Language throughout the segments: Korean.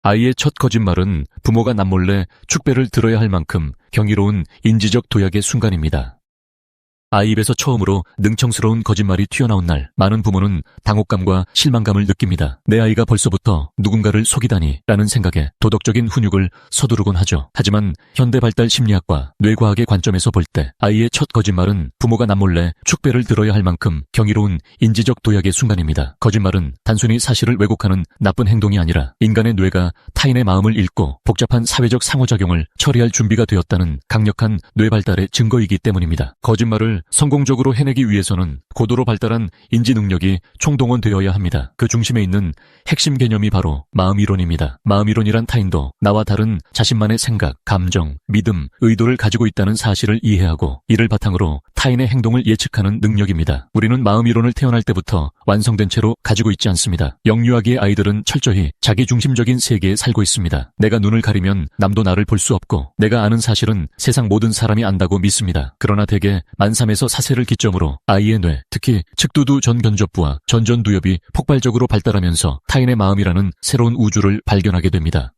아이의 첫 거짓말은 부모가 남몰래 축배를 들어야 할 만큼 경이로운 인지적 도약의 순간입니다. 아이 입에서 처음으로 능청스러운 거짓말이 튀어나온 날, 많은 부모는 당혹감과 실망감을 느낍니다. 내 아이가 벌써부터 누군가를 속이다니 라는 생각에 도덕적인 훈육을 서두르곤 하죠. 하지만 현대발달 심리학과 뇌과학의 관점에서 볼 때 아이의 첫 거짓말은 부모가 남몰래 축배를 들어야 할 만큼 경이로운 인지적 도약의 순간입니다. 거짓말은 단순히 사실을 왜곡하는 나쁜 행동이 아니라 인간의 뇌가 타인의 마음을 읽고 복잡한 사회적 상호작용을 처리할 준비가 되었다는 강력한 뇌 발달의 증거이기 때문입니다. 거짓말을 성공적으로 해내기 위해서는 고도로 발달한 인지 능력이 총동원되어야 합니다. 그 중심에 있는 핵심 개념이 바로 마음이론입니다. 마음이론이란 타인도 나와 다른 자신만의 생각, 감정, 믿음, 의도를 가지고 있다는 사실을 이해하고 이를 바탕으로 타인의 행동을 예측하는 능력입니다. 우리는 마음이론을 태어날 때부터 완성된 채로 가지고 있지 않습니다. 영유아기의 아이들은 철저히 자기중심적인 세계에 살고 있습니다. 내가 눈을 가리면 남도 나를 볼 수 없고 내가 아는 사실은 세상 모든 사람이 안다고 믿습니다. 그러나 대개 만3에서 4세를 기점으로 아이의 뇌, 특히 측두두 전견접부와 전전두엽이 폭발적으로 발달하면서 타인의 마음이라는 새로운 우주를 발견하게 됩니다.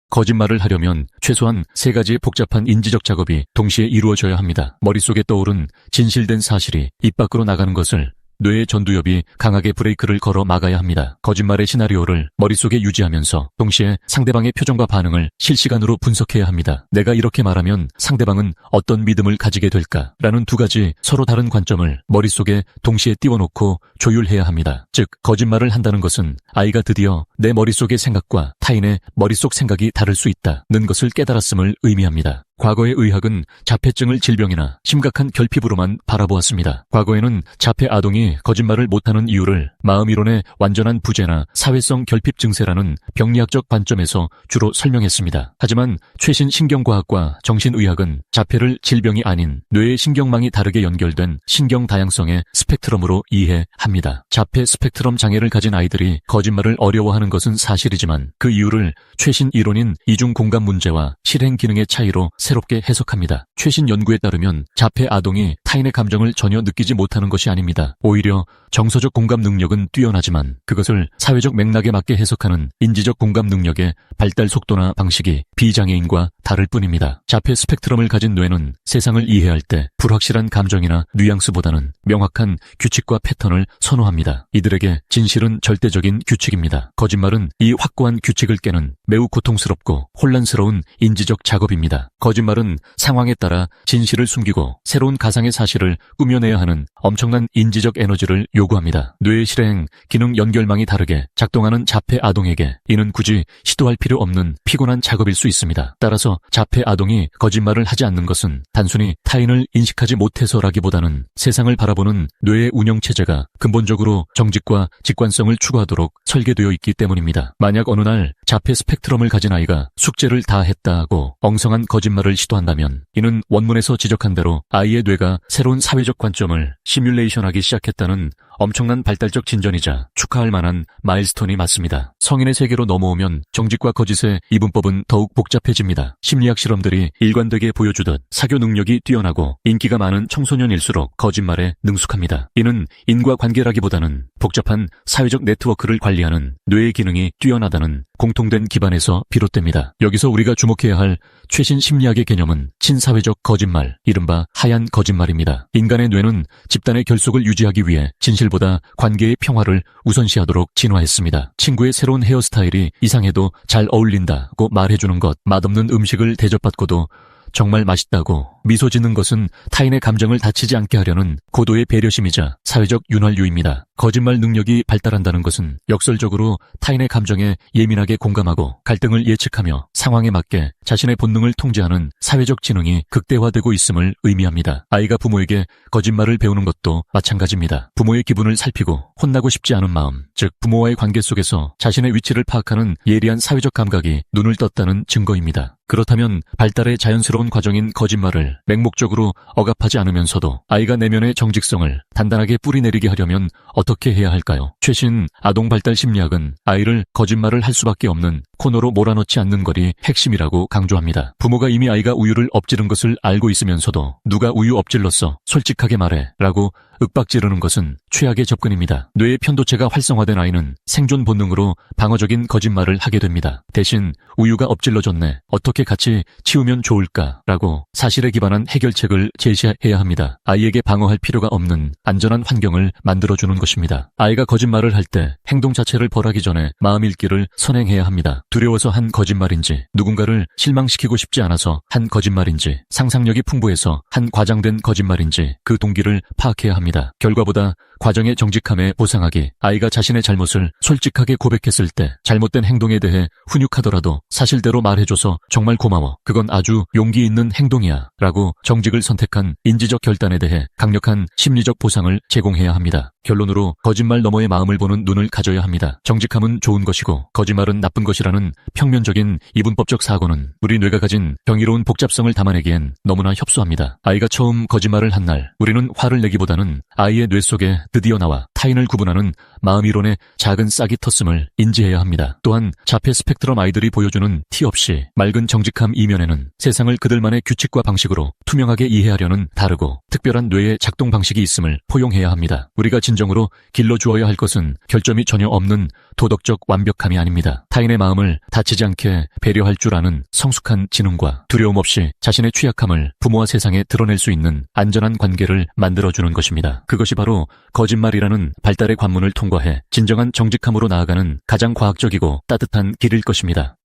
거짓말을 하려면 최소한 3가지의 복잡한 인지적 작업이 동시에 이루어져야 합니다. 머릿속에 떠오른 진실된 사실이 입 밖으로 나가는 것을 뇌의 전두엽이 강하게 브레이크를 걸어 막아야 합니다. 거짓말의 시나리오를 머릿속에 유지하면서 동시에 상대방의 표정과 반응을 실시간으로 분석해야 합니다. 내가 이렇게 말하면 상대방은 어떤 믿음을 가지게 될까? 라는 2가지 서로 다른 관점을 머릿속에 동시에 띄워놓고 조율해야 합니다. 즉, 거짓말을 한다는 것은 아이가 드디어 내 머릿속의 생각과 타인의 머릿속 생각이 다를 수 있다는 것을 깨달았음을 의미합니다. 과거의 의학은 자폐증을 질병이나 심각한 결핍으로만 바라보았습니다. 과거에는 자폐 아동이 거짓말을 못하는 이유를 마음이론의 완전한 부재나 사회성 결핍 증세라는 병리학적 관점에서 주로 설명했습니다. 하지만 최신 신경과학과 정신의학은 자폐를 질병이 아닌 뇌의 신경망이 다르게 연결된 신경 다양성의 스펙트럼으로 이해합니다. 자폐 스펙트럼 장애를 가진 아이들이 거짓말을 어려워하는 것은 사실이지만 그 이유를 최신 이론인 이중 공감 문제와 실행 기능의 차이로 새롭게 해석합니다. 최신 연구에 따르면 자폐 아동이 타인의 감정을 전혀 느끼지 못하는 것이 아닙니다. 오히려 정서적 공감 능력은 뛰어나지만 그것을 사회적 맥락에 맞게 해석하는 인지적 공감 능력의 발달 속도나 방식이 비장애인과 다를 뿐입니다. 자폐 스펙트럼을 가진 뇌는 세상을 이해할 때 불확실한 감정이나 뉘앙스보다는 명확한 규칙과 패턴을 선호합니다. 이들에게 진실은 절대적인 규칙입니다. 거짓말은 이 확고한 규칙을 깨는 매우 고통스럽고 혼란스러운 인지적 작업입니다. 거짓말은 상황에 따라 진실을 숨기고 새로운 가상의 사실을 꾸며내야 하는 엄청난 인지적 에너지를 요구합니다. 뇌의 실행, 기능 연결망이 다르게 작동하는 자폐 아동에게 이는 굳이 시도할 필요 없는 피곤한 작업일 수 있습니다. 따라서 자폐 아동이 거짓말을 하지 않는 것은 단순히 타인을 인식하지 못해서라기보다는 세상을 바라보는 뇌의 운영체제가 근본적으로 정직과 직관성을 추구하도록 설계되어 있기 때문입니다. 만약 어느 날 자폐 스펙트럼을 가진 아이가 숙제를 다 했다고 엉성한 거짓말을 시도한다면 이는 원문에서 지적한 대로 아이의 뇌가 새로운 사회적 관점을 시뮬레이션하기 시작했다는 엄청난 발달적 진전이자 축하할 만한 마일스톤이 맞습니다. 성인의 세계로 넘어오면 정직과 거짓의 이분법은 더욱 복잡해집니다. 심리학 실험들이 일관되게 보여주듯 사교 능력이 뛰어나고 인기가 많은 청소년일수록 거짓말에 능숙합니다. 이는 인과관계라기보다는 복잡한 사회적 네트워크를 관리하는 뇌의 기능이 뛰어나다는 공통된 기반에서 비롯됩니다. 여기서 우리가 주목해야 할 최신 심리학의 개념은 친사회적 거짓말, 이른바 하얀 거짓말입니다. 인간의 뇌는 집단의 결속을 유지하기 위해 진실보다 관계의 평화를 우선시하도록 진화했습니다. 친구의 새로운 헤어스타일이 이상해도 잘 어울린다고 말해주는 것, 맛없는 음식을 대접받고도 정말 맛있다고 미소 짓는 것은 타인의 감정을 다치지 않게 하려는 고도의 배려심이자 사회적 윤활유입니다. 거짓말 능력이 발달한다는 것은 역설적으로 타인의 감정에 예민하게 공감하고 갈등을 예측하며 상황에 맞게 자신의 본능을 통제하는 사회적 지능이 극대화되고 있음을 의미합니다. 아이가 부모에게 거짓말을 배우는 것도 마찬가지입니다. 부모의 기분을 살피고 혼나고 싶지 않은 마음, 즉 부모와의 관계 속에서 자신의 위치를 파악하는 예리한 사회적 감각이 눈을 떴다는 증거입니다. 그렇다면 발달의 자연스러운 과정인 거짓말을 맹목적으로 억압하지 않으면서도 아이가 내면의 정직성을 단단하게 뿌리내리게 하려면 어떻게 해야 할까요? 최신 아동 발달 심리학은 아이를 거짓말을 할 수밖에 없는 코너로 몰아넣지 않는 것이 핵심이라고 강조합니다. 부모가 이미 아이가 우유를 엎지른 것을 알고 있으면서도 누가 우유 엎질렀어? 솔직하게 말해 라고 윽박지르는 것은 최악의 접근입니다. 뇌의 편도체가 활성화된 아이는 생존 본능으로 방어적인 거짓말을 하게 됩니다. 대신 우유가 엎질러졌네. 어떻게 같이 치우면 좋을까? 라고 사실에 기반한 해결책을 제시해야 합니다. 아이에게 방어할 필요가 없는 안전한 환경을 만들어주는 것입니다. 아이가 거짓말을 할 때 행동 자체를 벌하기 전에 마음 읽기를 선행해야 합니다. 두려워서 한 거짓말인지, 누군가를 실망시키고 싶지 않아서 한 거짓말인지, 상상력이 풍부해서 한 과장된 거짓말인지 그 동기를 파악해야 합니다. 결과보다 과정의 정직함에 보상하기. 아이가 자신의 잘못을 솔직하게 고백했을 때 잘못된 행동에 대해 훈육하더라도 사실대로 말해줘서 정말 고마워. 그건 아주 용기 있는 행동이야. 라고 정직을 선택한 인지적 결단에 대해 강력한 심리적 보상을 제공해야 합니다. 결론으로 거짓말 너머의 마음을 보는 눈을 가져야 합니다. 정직함은 좋은 것이고 거짓말은 나쁜 것이라는 평면적인 이분법적 사고는 우리 뇌가 가진 경이로운 복잡성을 담아내기엔 너무나 협소합니다. 아이가 처음 거짓말을 한 날 우리는 화를 내기보다는 아이의 뇌 속에 드디어 나와 타인을 구분하는 마음이론의 작은 싹이 텄음을 인지해야 합니다. 또한 자폐 스펙트럼 아이들이 보여주는 티 없이 맑은 정직함 이면에는 세상을 그들만의 규칙과 방식으로 투명하게 이해하려는 다르고 특별한 뇌의 작동 방식이 있음을 포용해야 합니다. 우리가 진정으로 길러주어야 할 것은 결점이 전혀 없는 도덕적 완벽함이 아닙니다. 타인의 마음을 다치지 않게 배려할 줄 아는 성숙한 지능과 두려움 없이 자신의 취약함을 부모와 세상에 드러낼 수 있는 안전한 관계를 만들어주는 것입니다. 그것이 바로 거짓말이라는 발달의 관문을 통과해 진정한 정직함으로 나아가는 가장 과학적이고 따뜻한 길일 것입니다.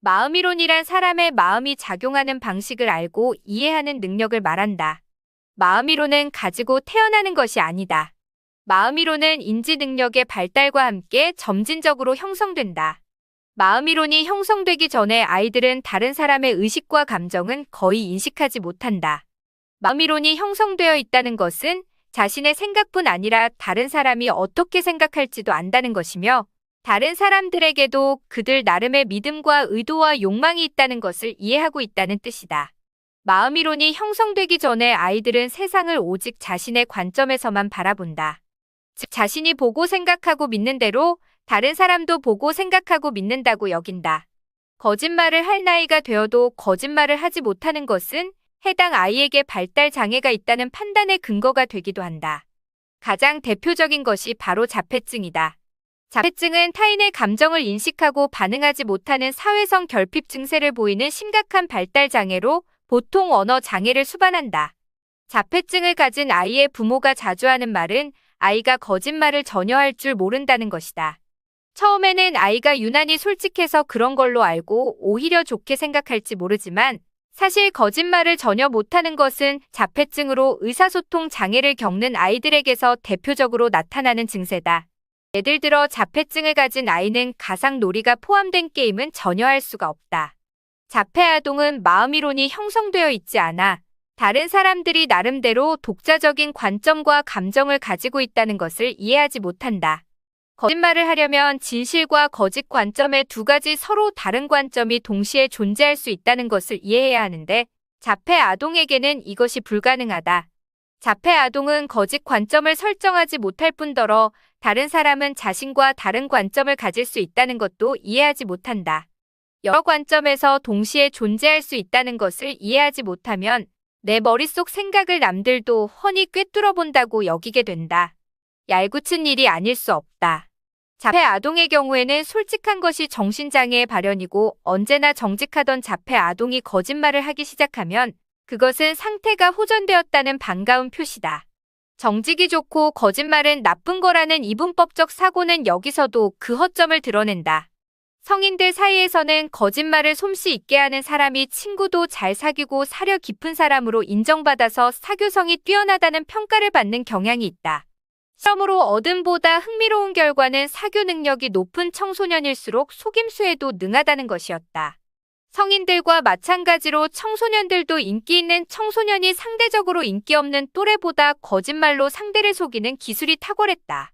마음이론이란 사람의 마음이 작용하는 방식을 알고 이해하는 능력을 말한다. 마음이론은 가지고 태어나는 것이 아니다. 마음이론은 인지 능력의 발달과 함께 점진적으로 형성된다. 마음이론이 형성되기 전에 아이들은 다른 사람의 의식과 감정은 거의 인식하지 못한다. 마음이론이 형성되어 있다는 것은 자신의 생각뿐 아니라 다른 사람이 어떻게 생각할지도 안다는 것이며 다른 사람들에게도 그들 나름의 믿음과 의도와 욕망이 있다는 것을 이해하고 있다는 뜻이다. 마음이론이 형성되기 전에 아이들은 세상을 오직 자신의 관점에서만 바라본다. 즉 자신이 보고 생각하고 믿는 대로 다른 사람도 보고 생각하고 믿는다고 여긴다. 거짓말을 할 나이가 되어도 거짓말을 하지 못하는 것은 해당 아이에게 발달 장애가 있다는 판단의 근거가 되기도 한다. 가장 대표적인 것이 바로 자폐증이다. 자폐증은 타인의 감정을 인식하고 반응하지 못하는 사회성 결핍 증세를 보이는 심각한 발달 장애로 보통 언어 장애를 수반한다. 자폐증을 가진 아이의 부모가 자주 하는 말은 아이가 거짓말을 전혀 할 줄 모른다는 것이다. 처음에는 아이가 유난히 솔직해서 그런 걸로 알고 오히려 좋게 생각할지 모르지만 사실 거짓말을 전혀 못하는 것은 자폐증으로 의사소통 장애를 겪는 아이들에게서 대표적으로 나타나는 증세다. 예를 들어 자폐증을 가진 아이는 가상놀이가 포함된 게임은 전혀 할 수가 없다. 자폐 아동은 마음이론이 형성되어 있지 않아 다른 사람들이 나름대로 독자적인 관점과 감정을 가지고 있다는 것을 이해하지 못한다. 거짓말을 하려면 진실과 거짓 관점의 두 가지 서로 다른 관점이 동시에 존재할 수 있다는 것을 이해해야 하는데 자폐 아동에게는 이것이 불가능하다. 자폐 아동은 거짓 관점을 설정하지 못할 뿐더러 다른 사람은 자신과 다른 관점을 가질 수 있다는 것도 이해하지 못한다. 여러 관점에서 동시에 존재할 수 있다는 것을 이해하지 못하면 내 머릿속 생각을 남들도 훤히 꿰뚫어 본다고 여기게 된다. 얄궂은 일이 아닐 수 없다. 자폐 아동의 경우에는 솔직한 것이 정신장애의 발현이고 언제나 정직하던 자폐 아동이 거짓말을 하기 시작하면 그것은 상태가 호전되었다는 반가운 표시다. 정직이 좋고 거짓말은 나쁜 거라는 이분법적 사고는 여기서도 그 허점을 드러낸다. 성인들 사이에서는 거짓말을 솜씨 있게 하는 사람이 친구도 잘 사귀고 사려 깊은 사람으로 인정받아서 사교성이 뛰어나다는 평가를 받는 경향이 있다. 시험으로 얻은 보다 흥미로운 결과는 사교 능력이 높은 청소년일수록 속임수에도 능하다는 것이었다. 성인들과 마찬가지로 청소년들도 인기 있는 청소년이 상대적으로 인기 없는 또래보다 거짓말로 상대를 속이는 기술이 탁월했다.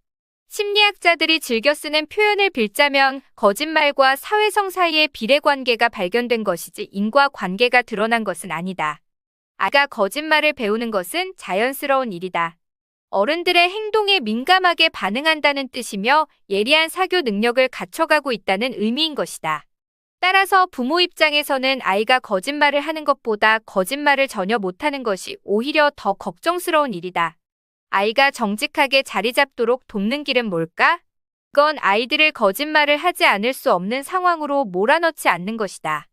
심리학자들이 즐겨 쓰는 표현을 빌자면 거짓말과 사회성 사이의 비례관계가 발견된 것이지 인과관계가 드러난 것은 아니다. 아이가 거짓말을 배우는 것은 자연스러운 일이다. 어른들의 행동에 민감하게 반응한다는 뜻이며 예리한 사교 능력을 갖춰가고 있다는 의미인 것이다. 따라서 부모 입장에서는 아이가 거짓말을 하는 것보다 거짓말을 전혀 못하는 것이 오히려 더 걱정스러운 일이다. 아이가 정직하게 자리 잡도록 돕는 길은 뭘까? 그건 아이들을 거짓말을 하지 않을 수 없는 상황으로 몰아넣지 않는 것이다.